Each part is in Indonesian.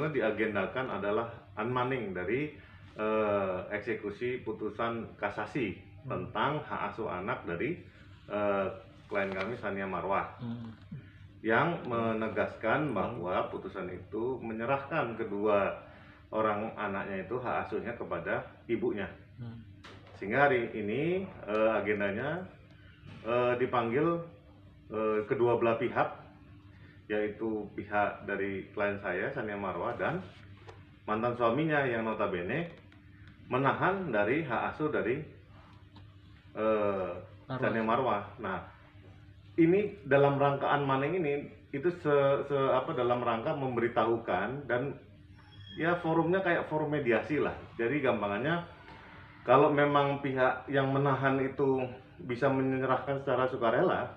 sebetulnya diagendakan adalah unmanning dari eksekusi putusan kasasi tentang hak asuh anak dari klien kami Sania Marwah, yang menegaskan bahwa putusan itu menyerahkan kedua orang anaknya itu hak asuhnya kepada ibunya. Sehingga hari ini agendanya dipanggil kedua belah pihak, yaitu pihak dari klien saya Sania Marwah dan mantan suaminya yang notabene menahan dari hak asuh dari Sania Marwah. Nah, ini dalam rangka unmanning ini itu dalam rangka memberitahukan, dan ya forumnya kayak forum mediasi lah. Jadi gampangannya, kalau memang pihak yang menahan itu bisa menyerahkan secara sukarela,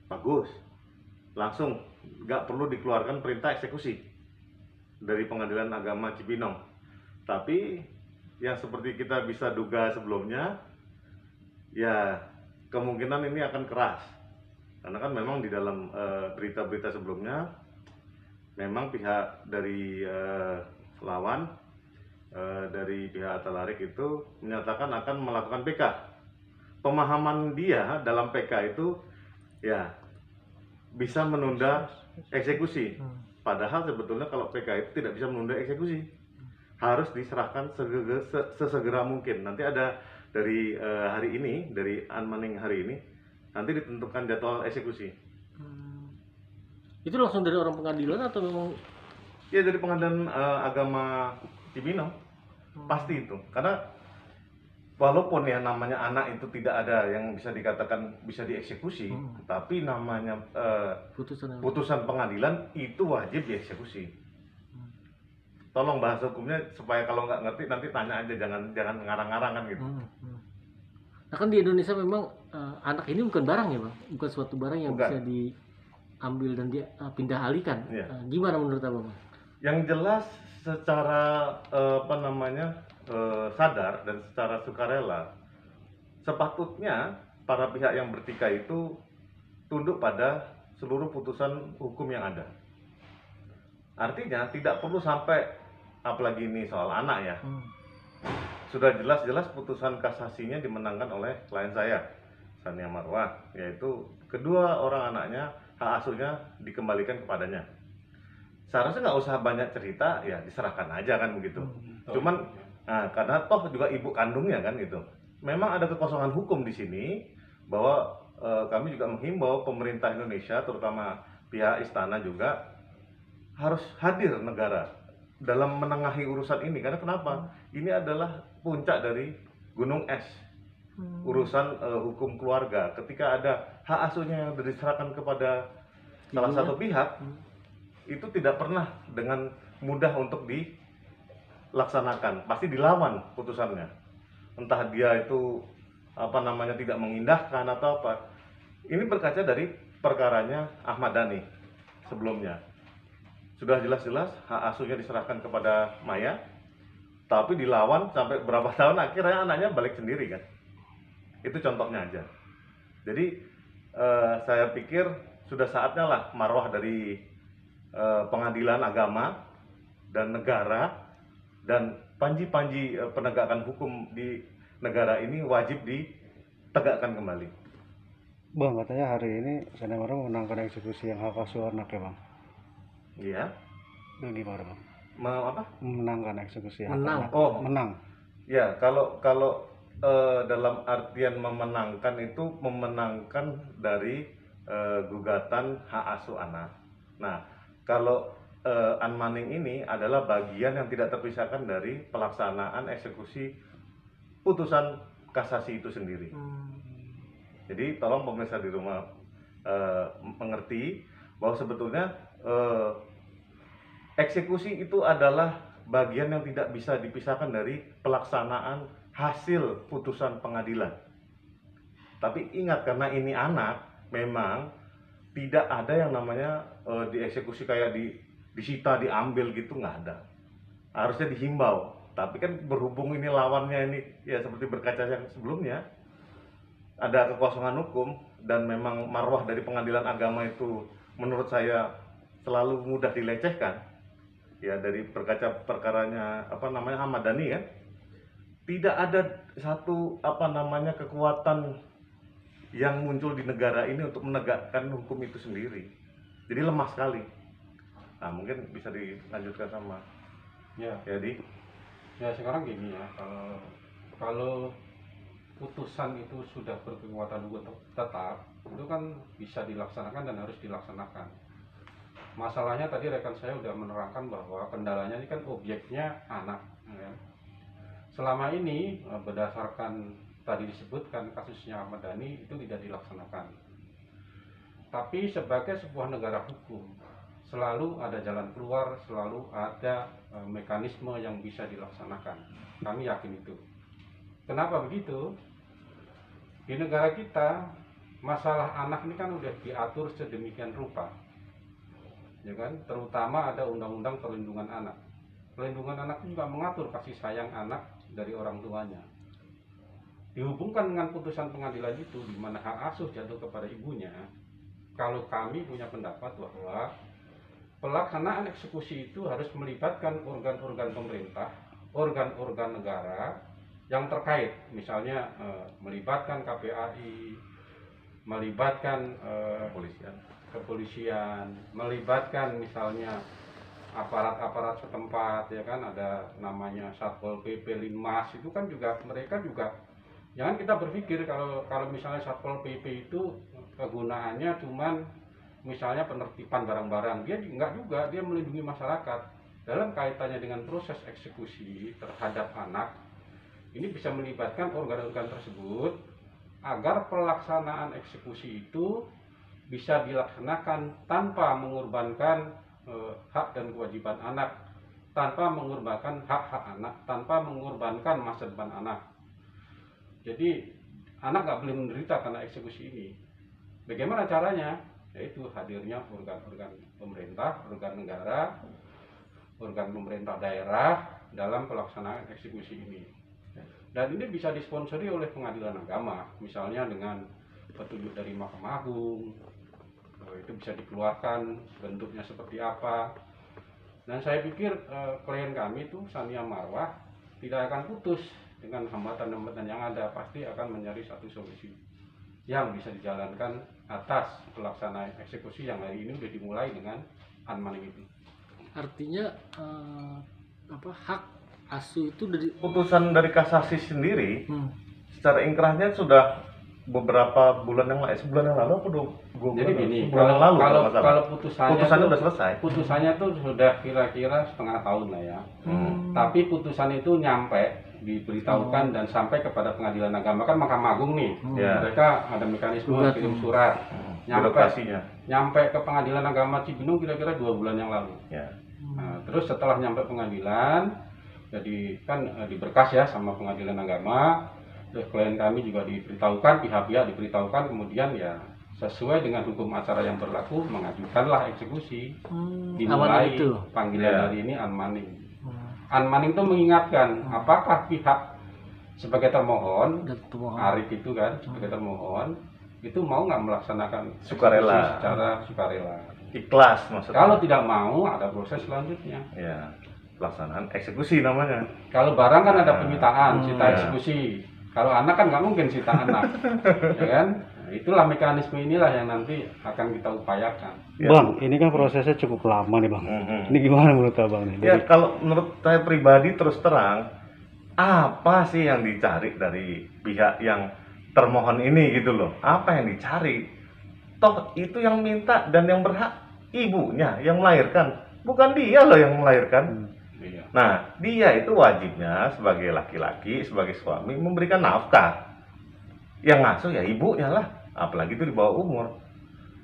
bagus, langsung, nggak perlu dikeluarkan perintah eksekusi dari Pengadilan Agama Cibinong. Tapi yang seperti kita bisa duga sebelumnya, ya kemungkinan ini akan keras, karena kan memang di dalam berita-berita sebelumnya memang pihak dari lawan dari pihak Atalarik itu menyatakan akan melakukan PK. Pemahaman dia dalam PK itu ya bisa menunda eksekusi, padahal sebetulnya kalau PK itu tidak bisa menunda eksekusi, harus diserahkan sesegera mungkin. Nanti ada dari hari ini, dari unmanning hari ini, nanti ditentukan jadwal eksekusi. Itu langsung dari orang pengadilan atau memang? Ya dari Pengadilan Agama Cibinong, pasti itu. Karena walaupun ya namanya anak itu tidak ada yang bisa dikatakan bisa dieksekusi, tapi namanya putusan pengadilan itu wajib dieksekusi. Tolong bahasa hukumnya supaya kalau nggak ngerti nanti tanya aja, jangan ngarang-ngarang kan gitu. Nah kan di Indonesia memang anak ini bukan barang ya bang, bukan suatu barang yang bisa diambil dan dipindah alihkan. Ya. Gimana menurut abang? Yang jelas secara sadar dan secara sukarela, sepatutnya para pihak yang bertikai itu tunduk pada seluruh putusan hukum yang ada. Artinya tidak perlu sampai, apalagi ini soal anak ya, sudah jelas-jelas putusan kasasinya dimenangkan oleh klien saya Sania Marwah, yaitu kedua orang anaknya hak asuhnya dikembalikan kepadanya. Seharusnya nggak usah banyak cerita, ya diserahkan aja kan begitu. Cuman karena toh juga ibu kandungnya kan gitu. Memang ada kekosongan hukum di sini, bahwa kami juga menghimbau pemerintah Indonesia, terutama pihak istana juga harus hadir negara dalam menengahi urusan ini. Karena kenapa? Ini adalah puncak dari gunung es, urusan hukum keluarga. Ketika ada hak asuhnya yang diserahkan kepada salah satu pihak, itu tidak pernah dengan mudah untuk dilaksanakan, pasti dilawan putusannya. Entah dia itu tidak mengindahkan atau apa. Ini berkaca dari perkaranya Ahmad Dhani sebelumnya. Sudah jelas-jelas hak asuhnya diserahkan kepada Maya, tapi dilawan sampai berapa tahun, akhirnya anaknya balik sendiri kan. Itu contohnya aja. Jadi saya pikir sudah saatnya lah marwah dari pengadilan agama dan negara dan panji-panji penegakan hukum di negara ini wajib ditegakkan kembali. Bang, katanya hari ini Sania Marwah menangkan eksekusi yang hak asuh anak ya bang? Iya. Itu gimana bang? Menangkan eksekusi hak anak. Menang. Ya, kalau dalam artian memenangkan itu memenangkan dari gugatan hak asuh anak. Nah, kalau unmanning ini adalah bagian yang tidak terpisahkan dari pelaksanaan eksekusi putusan kasasi itu sendiri. Jadi tolong pemirsa di rumah mengerti bahwa sebetulnya eksekusi itu adalah bagian yang tidak bisa dipisahkan dari pelaksanaan hasil putusan pengadilan. Tapi ingat, karena ini anak, memang tidak ada yang namanya dieksekusi kayak disita, diambil gitu, nggak ada. Harusnya dihimbau. Tapi kan berhubung ini lawannya ini ya seperti berkaca yang sebelumnya, ada kekosongan hukum, dan memang marwah dari pengadilan agama itu menurut saya selalu mudah dilecehkan. ya dari berkaca perkaranya Ahmad Dhani kan, tidak ada satu kekuatan yang muncul di negara ini untuk menegakkan hukum itu sendiri. Jadi lemah sekali. Nah, mungkin bisa dilanjutkan sama Ya, jadi ya sekarang gini ya, kalau putusan itu sudah berkekuatan hukum tetap, itu kan bisa dilaksanakan dan harus dilaksanakan. Masalahnya tadi rekan saya sudah menerangkan bahwa kendalanya ini kan objeknya anak. Ya. Selama ini berdasarkan tadi disebutkan kasusnya Ahmad Dhani itu tidak dilaksanakan. Tapi sebagai sebuah negara hukum, selalu ada jalan keluar, selalu ada mekanisme yang bisa dilaksanakan. Kami yakin itu. Kenapa begitu? Di negara kita, masalah anak ini kan udah diatur sedemikian rupa. Ya kan? Terutama ada undang-undang perlindungan anak. Perlindungan anak juga mengatur kasih sayang anak dari orang tuanya. Dihubungkan dengan putusan pengadilan itu, di mana hak asuh jatuh kepada ibunya. Kalau kami punya pendapat bahwa pelaksanaan eksekusi itu harus melibatkan organ-organ pemerintah, organ-organ negara yang terkait, misalnya melibatkan KPAI, melibatkan kepolisian, melibatkan misalnya aparat-aparat setempat, ya kan, ada namanya Satpol PP, Linmas, itu kan juga mereka juga, jangan kita berpikir kalau misalnya Satpol PP itu kegunaannya cuman misalnya penertiban barang-barang, dia enggak juga, dia melindungi masyarakat dalam kaitannya dengan proses eksekusi terhadap anak. Ini bisa melibatkan organ-organ tersebut agar pelaksanaan eksekusi itu bisa dilaksanakan tanpa mengorbankan hak dan kewajiban anak, tanpa mengorbankan hak-hak anak, tanpa mengorbankan masa depan anak. Jadi anak nggak boleh menderita karena eksekusi ini. Bagaimana caranya? Yaitu hadirnya organ-organ pemerintah, organ negara, organ pemerintah daerah dalam pelaksanaan eksekusi ini. Dan ini bisa disponsori oleh pengadilan agama, misalnya dengan petunjuk dari Mahkamah Agung, itu bisa dikeluarkan bentuknya seperti apa. Dan saya pikir klien kami itu Sania Marwah tidak akan putus dengan hambatan-hambatan yang ada, pasti akan mencari satu solusi yang bisa dijalankan atas pelaksanaan eksekusi yang hari ini sudah dimulai dengan unmoney itu. Artinya hak asuh itu dari putusan dari kasasi sendiri secara ingkrahnya sudah beberapa bulan yang lalu, sebulan yang lalu apa dua Jadi bulan, gini, sebulan yang lalu kalau putusannya udah selesai. Putusannya tuh sudah kira-kira setengah tahun lah ya. Tapi putusan itu nyampe, diberitahukan dan sampai kepada pengadilan agama, kan Mahkamah Agung nih. Mereka ada mekanisme kirim surat. Nyampe ke pengadilan agama Cibinong kira-kira 2 bulan yang lalu. Nah, terus setelah nyampe pengadilan, jadi kan diberkas ya sama pengadilan agama. Terus klien kami juga diberitahukan, pihak-pihak diberitahukan, kemudian ya sesuai dengan hukum acara yang berlaku mengajukanlah eksekusi. Dimulai panggilan hari ini unmoney. Unmoney itu mengingatkan apakah pihak sebagai termohon, Arif itu kan sebagai termohon, itu mau nggak melaksanakan sukarela secara sukarela. Ikhlas maksudnya. Kalau tidak mau ada proses selanjutnya. Ya, pelaksanaan eksekusi namanya. Kalau barang kan ada penyitaan, sita eksekusi. Kalau anak kan nggak mungkin sita anak, ya kan? Nah, itulah mekanisme inilah yang nanti akan kita upayakan. Bang, ini kan prosesnya cukup lama nih bang. Ini gimana menurut abang nih? Ya kalau menurut saya pribadi terus terang, apa sih yang dicari dari pihak yang termohon ini gitu loh? Apa yang dicari? Toh itu yang minta dan yang berhak ibunya yang melahirkan, bukan dia loh yang melahirkan. Nah, dia itu wajibnya sebagai laki-laki, sebagai suami memberikan nafkah. Yang ngasuh ya ibunya lah, apalagi itu di bawah umur.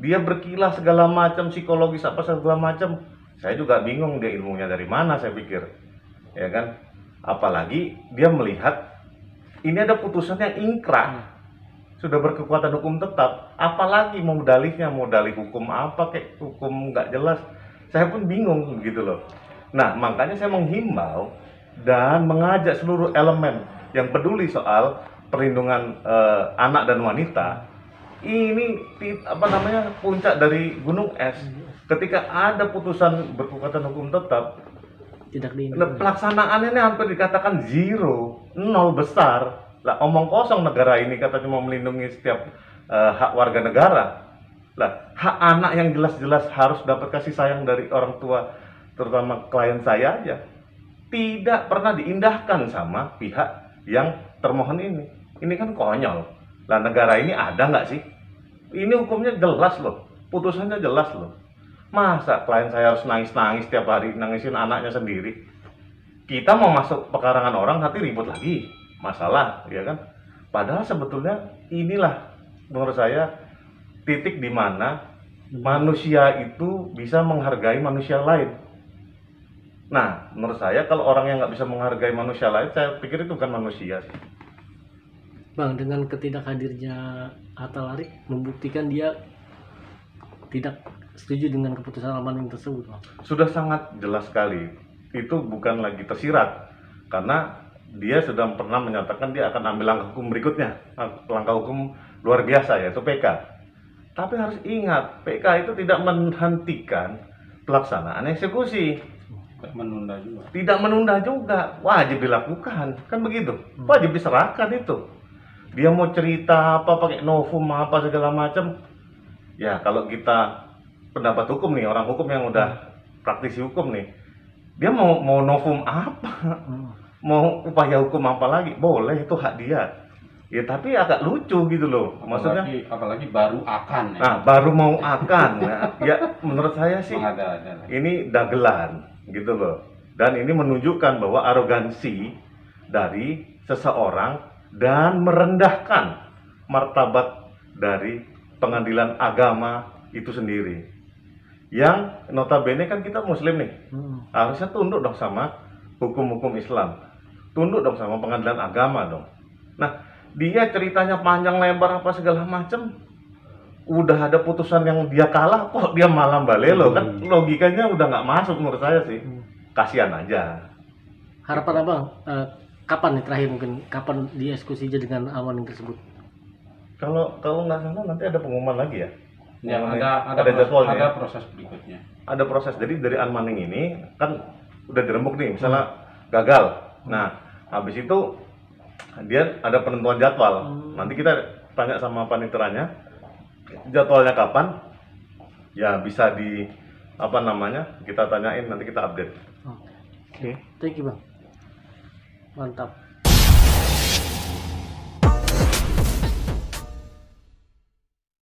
Dia berkilah segala macam psikologis apa segala macam. Saya juga bingung dia ilmunya dari mana, saya pikir. Ya kan? Apalagi dia melihat ini ada putusan yang ingkrah. Sudah berkekuatan hukum tetap, apalagi mau dalihnya, mau dalih hukum apa kayak hukum nggak jelas. Saya pun bingung gitu loh. Nah, makanya saya menghimbau dan mengajak seluruh elemen yang peduli soal perlindungan anak dan wanita. Ini puncak dari gunung es. Ketika ada putusan berkekuatan hukum tetap, tidak Nah, dilindungi. pelaksanaannya ini hampir dikatakan zero, nol besar. Lah omong kosong negara ini katanya mau melindungi setiap hak warga negara. Lah hak anak yang jelas-jelas harus dapat kasih sayang dari orang tua, terutama klien saya aja, tidak pernah diindahkan sama pihak yang termohon ini. Ini kan konyol. Lah negara ini ada nggak sih? Ini hukumnya jelas loh, putusannya jelas loh. Masa klien saya harus nangis-nangis tiap hari, nangisin anaknya sendiri? Kita mau masuk pekarangan orang, nanti ribut lagi, masalah, ya kan? Padahal sebetulnya inilah menurut saya titik di mana manusia itu bisa menghargai manusia lain. Nah, menurut saya kalau orang yang nggak bisa menghargai manusia lain, saya pikir itu bukan manusia sih. Bang, dengan ketidakhadirnya Hatta Larik membuktikan dia tidak setuju dengan keputusan Al-Maning tersebut, Bang. Sudah sangat jelas sekali. Itu bukan lagi tersirat, karena dia sudah pernah menyatakan dia akan ambil langkah hukum berikutnya, langkah hukum luar biasa yaitu PK. Tapi harus ingat, PK itu tidak menghentikan pelaksanaan eksekusi, menunda juga. tidak menunda juga, wajib dilakukan, kan begitu, wajib diserahkan itu. Dia mau cerita apa, pakai novum apa segala macam, ya kalau kita pendapat hukum nih, orang hukum yang udah praktisi hukum nih, dia mau novum apa, mau upaya hukum apa lagi, boleh, itu hak dia. Ya tapi agak lucu gitu loh, maksudnya. Apalagi baru akan ya. Nah, baru mau akan, ya menurut saya sih Ada. ini dagelan gitu loh. Dan ini menunjukkan bahwa arogansi dari seseorang dan merendahkan martabat dari pengadilan agama itu sendiri. Yang notabene kan kita muslim nih, harusnya tunduk dong sama hukum-hukum Islam, tunduk dong sama pengadilan agama dong. Nah, dia ceritanya panjang lebar apa segala macam, udah ada putusan yang dia kalah, kok dia malah balelo, kan logikanya udah nggak masuk menurut saya sih. Kasihan aja. Harapan Abang, kapan nih terakhir mungkin, kapan dieksekusinya dengan Al-Maning tersebut? Kalau nggak salah nanti ada pengumuman lagi ya. Yang Ada jadwalnya. ada proses berikutnya. Ada proses. Jadi dari Al-Maning ini kan udah dirembuk nih, misalnya gagal. Nah, habis itu dia ada penentuan jadwal. Nanti kita tanya sama paniteranya jadwalnya kapan. Ya bisa di kita tanyain, nanti kita update. Oke. Thank you, Bang. Mantap.